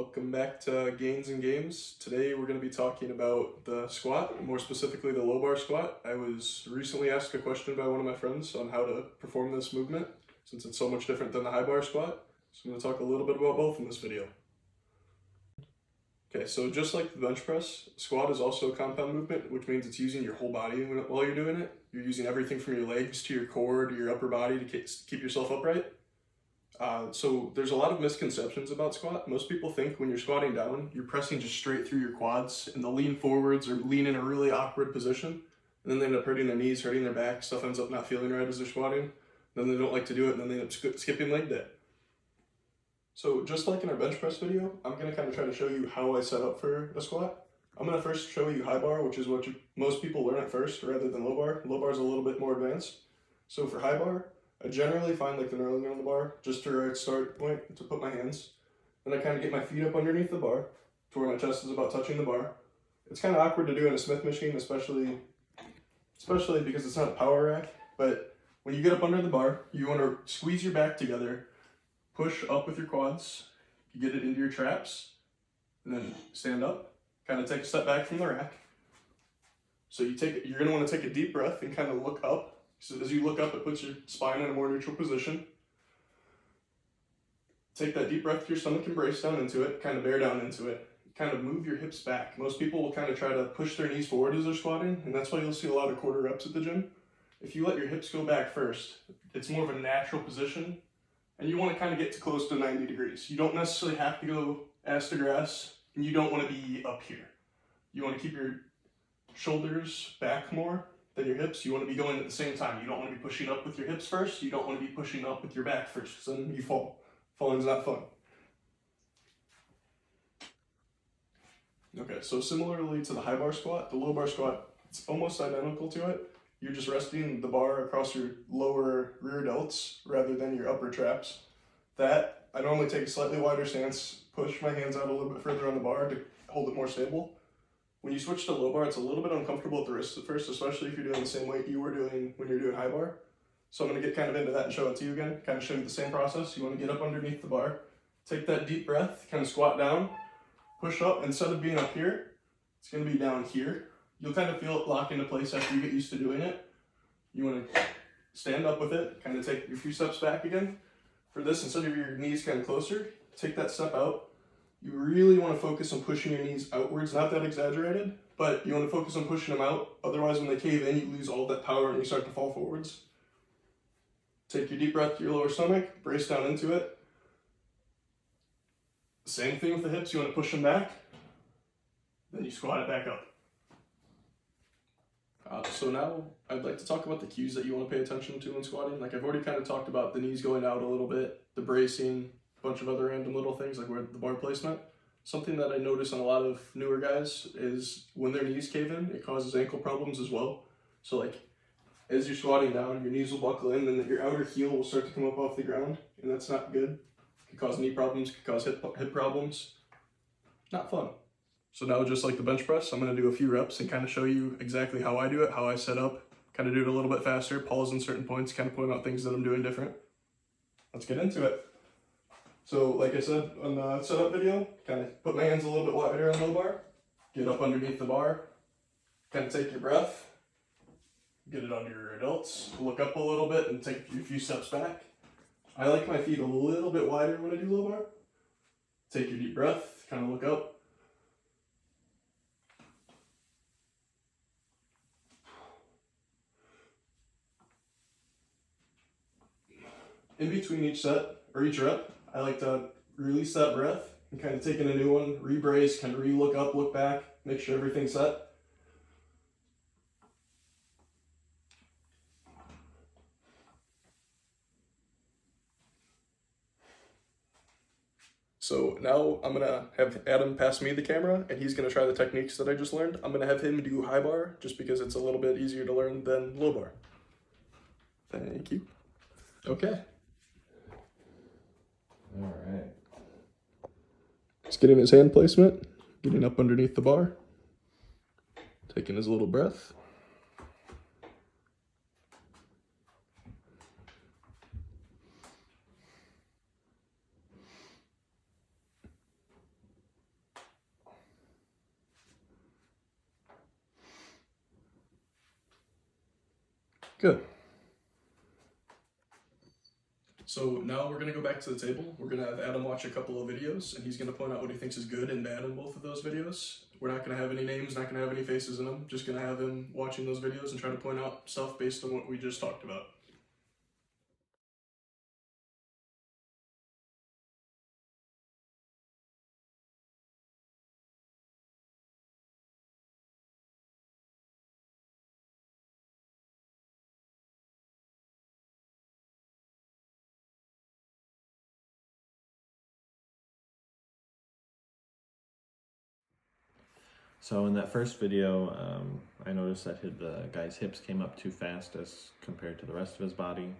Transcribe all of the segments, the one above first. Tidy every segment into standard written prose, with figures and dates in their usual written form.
Welcome back to Gains and Games. Today we're going to be talking about the squat, more specifically the low bar squat. I was recently asked a question by one of my friends on how to perform this movement since it's so much different than the high bar squat. So I'm going to talk a little bit about both in this video. Okay, so just like the bench press, squat is also a compound movement, which means it's using your whole body while you're doing it. You're using everything from your legs to your core to your upper body to keep yourself upright. So there's a lot of misconceptions about squat. Most people think when you're squatting down, you're pressing just straight through your quads and they'll lean forwards or lean in a really awkward position. And then they end up hurting their knees, hurting their back, stuff ends up not feeling right as they're squatting. Then they don't like to do it and then they end up skipping leg day. So just like in our bench press video, I'm going to kind of try to show you how I set up for a squat. I'm going to first show you high bar, which is what most people learn at first rather than low bar. Low bar is a little bit more advanced. So for high bar, I generally find like the knurling on the bar, just to right start point to put my hands. Then I kind of get my feet up underneath the bar to where my chest is about touching the bar. It's kind of awkward to do in a Smith machine, especially because it's not a power rack. But when you get up under the bar, you want to squeeze your back together, push up with your quads, you get it into your traps, and then stand up, kind of take a step back from the rack. So you're going to want to take a deep breath and kind of look up. So as you look up, it puts your spine in a more neutral position. Take that deep breath to your stomach and brace down into it, kind of bear down into it. Kind of move your hips back. Most people will kind of try to push their knees forward as they're squatting, and that's why you'll see a lot of quarter reps at the gym. If you let your hips go back first, it's more of a natural position, and you want to kind of get to close to 90 degrees. You don't necessarily have to go ass to grass, and you don't want to be up here. You want to keep your shoulders back more than your hips. You want to be going at the same time. You don't want to be pushing up with your hips first. You don't want to be pushing up with your back first, because then you fall. Falling's not fun. Okay, so similarly to the high bar squat, the low bar squat, it's almost identical to it. You're just resting the bar across your lower rear delts rather than your upper traps. That, I normally take a slightly wider stance, push my hands out a little bit further on the bar to hold it more stable. When you switch to low bar, it's a little bit uncomfortable at the wrist at first, especially if you're doing the same weight you were doing when you're doing high bar. So I'm going to get kind of into that and show it to you again, kind of show you the same process. You want to get up underneath the bar, take that deep breath, kind of squat down, push up. Instead of being up here, it's going to be down here. You'll kind of feel it lock into place after you get used to doing it. You want to stand up with it, kind of take your few steps back again. For this, instead of your knees kind of closer, take that step out. You really want to focus on pushing your knees outwards, not that exaggerated, but you want to focus on pushing them out. Otherwise, when they cave in, you lose all that power and you start to fall forwards. Take your deep breath to your lower stomach, brace down into it. Same thing with the hips, you want to push them back, then you squat it back up. So now I'd like to talk about the cues that you want to pay attention to when squatting. Like I've already kind of talked about the knees going out a little bit, the bracing, a bunch of other random little things like where the bar placement. Something that I notice on a lot of newer guys is when their knees cave in, it causes ankle problems as well. So like as you're squatting down, your knees will buckle in and then your outer heel will start to come up off the ground, and that's not good. It could cause knee problems, could cause hip problems. Not fun. So now just like the bench press, I'm going to do a few reps and kind of show you exactly how I do it, how I set up, kind of do it a little bit faster, pause in certain points, kind of point out things that I'm doing different. Let's get into it. So like I said on the setup video, kind of put my hands a little bit wider on the bar, get up underneath the bar, kind of take your breath, get it under your adults, look up a little bit and take a few steps back. I like my feet a little bit wider when I do low bar. Take your deep breath, kind of look up. In between each set, or each rep, I like to release that breath and kind of take in a new one, re-brace, kind of re-look up, look back, make sure everything's set. So now I'm going to have Adam pass me the camera and he's going to try the techniques that I just learned. I'm going to have him do high bar just because it's a little bit easier to learn than low bar. Thank you. Okay. All right. Just getting his hand placement, getting up underneath the bar, taking his little breath. Good. So now we're going to go back to the table. We're going to have Adam watch a couple of videos, and he's going to point out what he thinks is good and bad in both of those videos. We're not going to have any names, not going to have any faces in them. Just going to have him watching those videos and try to point out stuff based on what we just talked about. So in that first video, I noticed that the guy's hips came up too fast as compared to the rest of his body.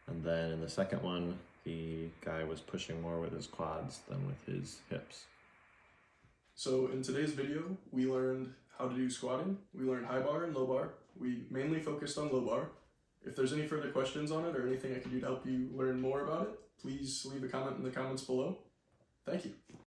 And then in the second one, the guy was pushing more with his quads than with his hips. So in today's video, we learned how to do squatting. We learned high bar and low bar. We mainly focused on low bar. If there's any further questions on it or anything I can do to help you learn more about it, please leave a comment in the comments below. Thank you.